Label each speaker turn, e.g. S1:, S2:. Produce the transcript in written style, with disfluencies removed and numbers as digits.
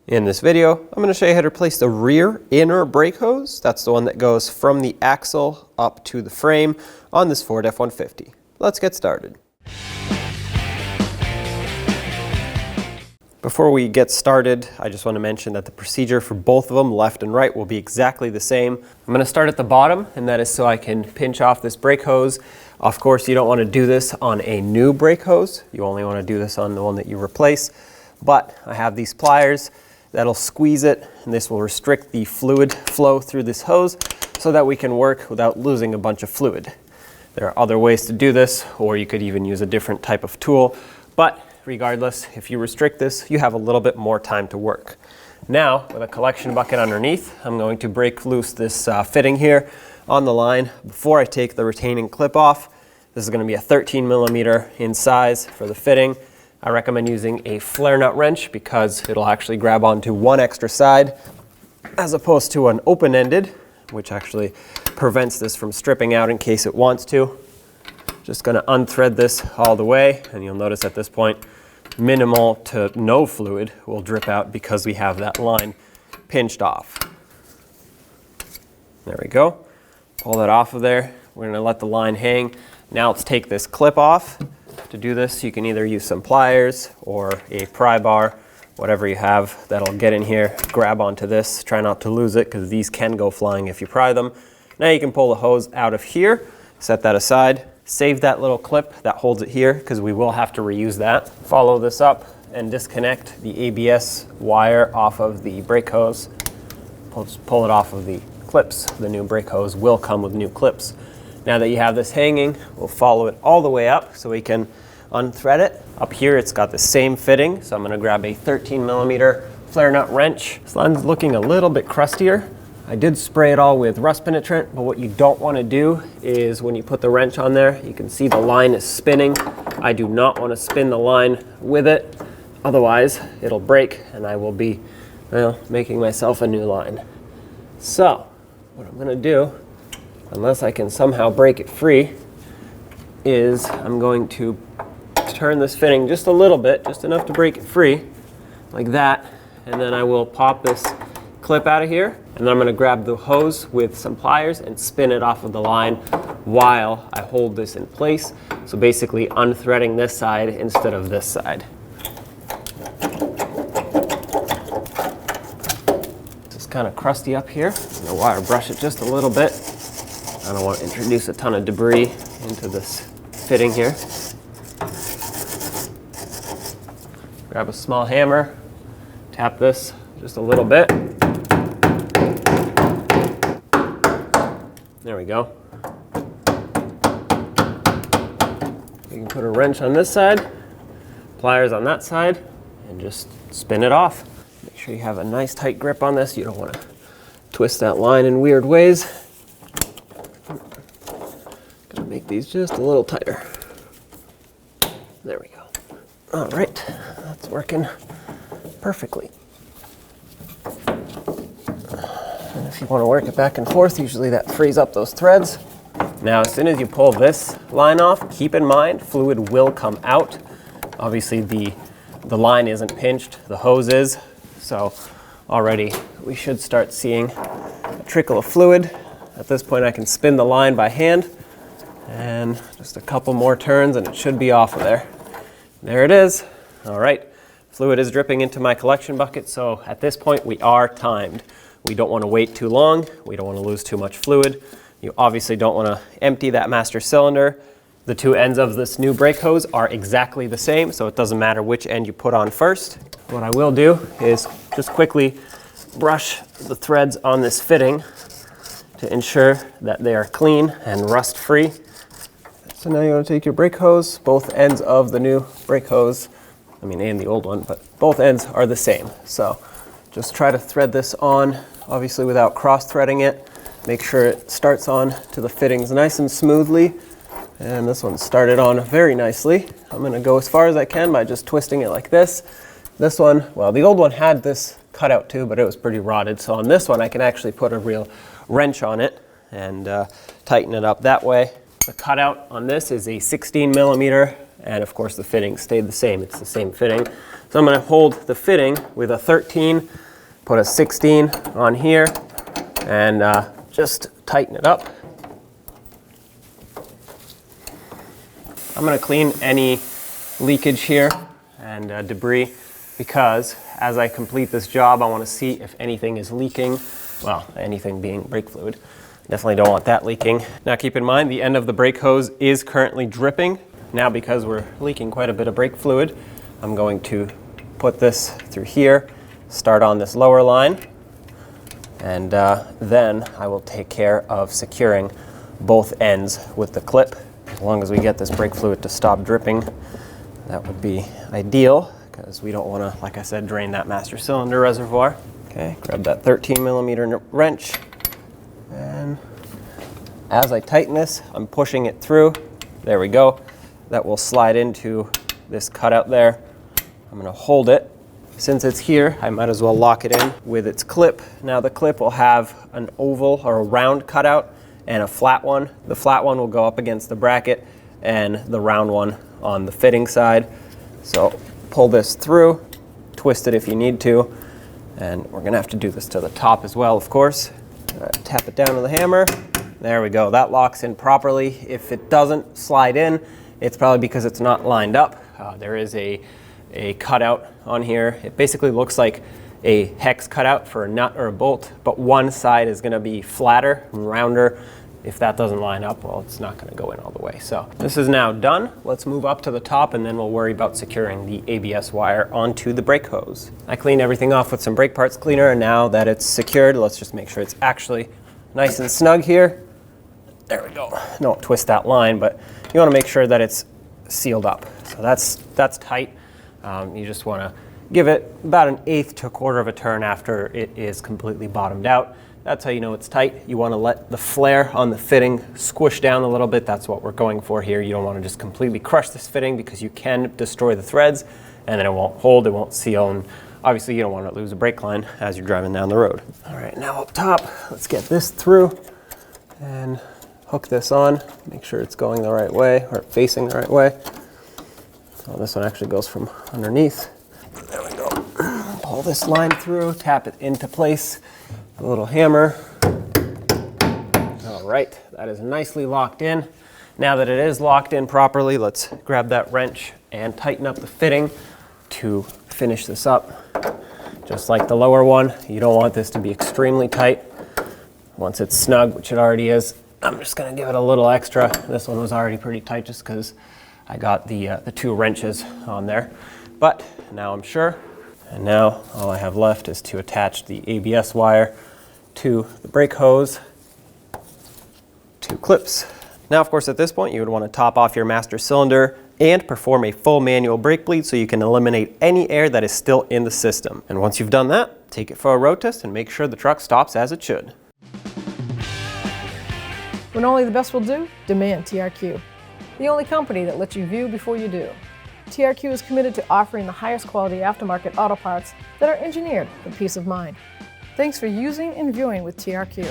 S1: In this video, I'm going to show you how to replace the rear inner brake hose. That's the one that goes from the axle up to the frame on this Ford F-150. Let's get started. Before we get started, I just want to mention that the procedure for both of them, left and right, will be exactly the same. I'm going to start at the bottom, and that is so I can pinch off this brake hose. Of course, you don't want to do this on a new brake hose. You only want to do this on the one that you replace. But I have these pliers that'll squeeze it, and this will restrict the fluid flow through this hose so that we can work without losing a bunch of fluid. There are other ways to do this, or you could even use a different type of tool, but regardless, if you restrict this, you have a little bit more time to work. Now, with a collection bucket underneath, I'm going to break loose this fitting here on the line before I take the retaining clip off. This is going to be a 13 millimeter in size for the fitting. I recommend using a flare nut wrench because it'll actually grab onto one extra side as opposed to an open-ended, which actually prevents this from stripping out in case it wants to. Just going to unthread this all the way, and you'll notice at this point minimal to no fluid will drip out because we have that line pinched off. There we go. Pull that off of there. We're going to let the line hang. Now let's take this clip off. To do this, you can either use some pliers or a pry bar, whatever you have that'll get in here, grab onto this. Try not to lose it because these can go flying if you pry them. Now you can pull the hose out of here, set that aside, save that little clip that holds it here because we will have to reuse that. Follow this up and disconnect the ABS wire off of the brake hose. Just pull it off of the clips. The new brake hose will come with new clips. Now that you have this hanging, we'll follow it all the way up so we can unthread it. Up here it's got the same fitting, so I'm going to grab a 13 millimeter flare nut wrench. This line's looking a little bit crustier. I did spray it all with rust penetrant, but what you don't want to do is when you put the wrench on there, you can see the line is spinning. I do not want to spin the line with it, otherwise it'll break and I will be, well, making myself a new line. So what I'm going to do, unless I can somehow break it free, is I'm going to turn this fitting just a little bit, just enough to break it free, like that, and then I will pop this clip out of here, and then I'm going to grab the hose with some pliers and spin it off of the line while I hold this in place. So basically unthreading this side instead of this side. It's kind of crusty up here. I'm going to wire brush it just a little bit. I don't want to introduce a ton of debris into this fitting here. Grab a small hammer, tap this just a little bit. There we go. You can put a wrench on this side, pliers on that side, and just spin it off. Make sure you have a nice tight grip on this. You don't want to twist that line in weird ways. Gonna make these just a little tighter. There we go. All right, that's working perfectly. And if you want to work it back and forth, usually that frees up those threads. Now, as soon as you pull this line off, keep in mind fluid will come out. Obviously, the line isn't pinched, the hose is. So already we should start seeing a trickle of fluid. At this point, I can spin the line by hand. And just a couple more turns and it should be off of there. There it is. All right, fluid is dripping into my collection bucket, so at this point we are timed. We don't want to wait too long. We don't want to lose too much fluid. You obviously don't want to empty that master cylinder. The two ends of this new brake hose are exactly the same, so it doesn't matter which end you put on first. What I will do is just quickly brush the threads on this fitting to ensure that they are clean and rust free. So now you want to take your brake hose, both ends of the new brake hose, and the old one, but both ends are the same. So just try to thread this on, obviously without cross-threading it. Make sure it starts on to the fittings nice and smoothly. And this one started on very nicely. I'm going to go as far as I can by just twisting it like this. This one, well, the old one had this cut out too, but it was pretty rotted. So on this one, I can actually put a real wrench on it and tighten it up that way. The cutout on this is a 16 millimeter and of course the fitting stayed the same. It's the same fitting. So I'm going to hold the fitting with a 13, put a 16 on here, and just tighten it up. I'm going to clean any leakage here and debris, because as I complete this job, I want to see if anything is leaking. Well, anything being brake fluid. Definitely don't want that leaking. Now keep in mind, the end of the brake hose is currently dripping. Now because we're leaking quite a bit of brake fluid, I'm going to put this through here, start on this lower line, and then I will take care of securing both ends with the clip. As long as we get this brake fluid to stop dripping, that would be ideal, because we don't want to, like I said, drain that master cylinder reservoir. Okay, grab that 13mm wrench, and as I tighten this, I'm pushing it through. There we go. That will slide into this cutout there. I'm going to hold it. Since it's here, I might as well lock it in with its clip. Now the clip will have an oval or a round cutout and a flat one. The flat one will go up against the bracket and the round one on the fitting side. So pull this through, twist it if you need to, and we're gonna have to do this to the top as well, of course. Tap it down with a hammer. There we go, that locks in properly. If it doesn't slide in, it's probably because it's not lined up. There is a cutout on here. It basically looks like a hex cutout for a nut or a bolt, but one side is gonna be flatter and rounder. If that doesn't line up, well, it's not gonna go in all the way. So this is now done. Let's move up to the top, and then we'll worry about securing the ABS wire onto the brake hose. I cleaned everything off with some brake parts cleaner, and now that it's secured, let's just make sure it's actually nice and snug here. There we go. Don't twist that line, but you wanna make sure that it's sealed up. So that's tight. You just wanna give it about 1/8 to 1/4 of a turn after it is completely bottomed out. That's how you know it's tight. You want to let the flare on the fitting squish down a little bit. That's what we're going for here. You don't want to just completely crush this fitting, because you can destroy the threads and then it won't hold, it won't seal, and obviously you don't want to lose a brake line as you're driving down the road. All right, now up top, let's get this through and hook this on. Make sure it's going the right way, or facing the right way. So this one actually goes from underneath. There we go. Pull this line through, tap it into place. A little hammer. All right, that is nicely locked in. Now that it is locked in properly, let's grab that wrench and tighten up the fitting to finish this up. Just like the lower one, you don't want this to be extremely tight. Once it's snug, which it already is, I'm just gonna give it a little extra. This one was already pretty tight just because I got the 2 wrenches on there. But now I'm sure. And now all I have left is to attach the ABS wire to the brake hose, 2 clips. Now, of course, at this point, you would want to top off your master cylinder and perform a full manual brake bleed so you can eliminate any air that is still in the system. And once you've done that, take it for a road test and make sure the truck stops as it should.
S2: When only the best will do, demand TRQ. The only company that lets you view before you do. TRQ is committed to offering the highest quality aftermarket auto parts that are engineered for peace of mind. Thanks for using and viewing with TRQ.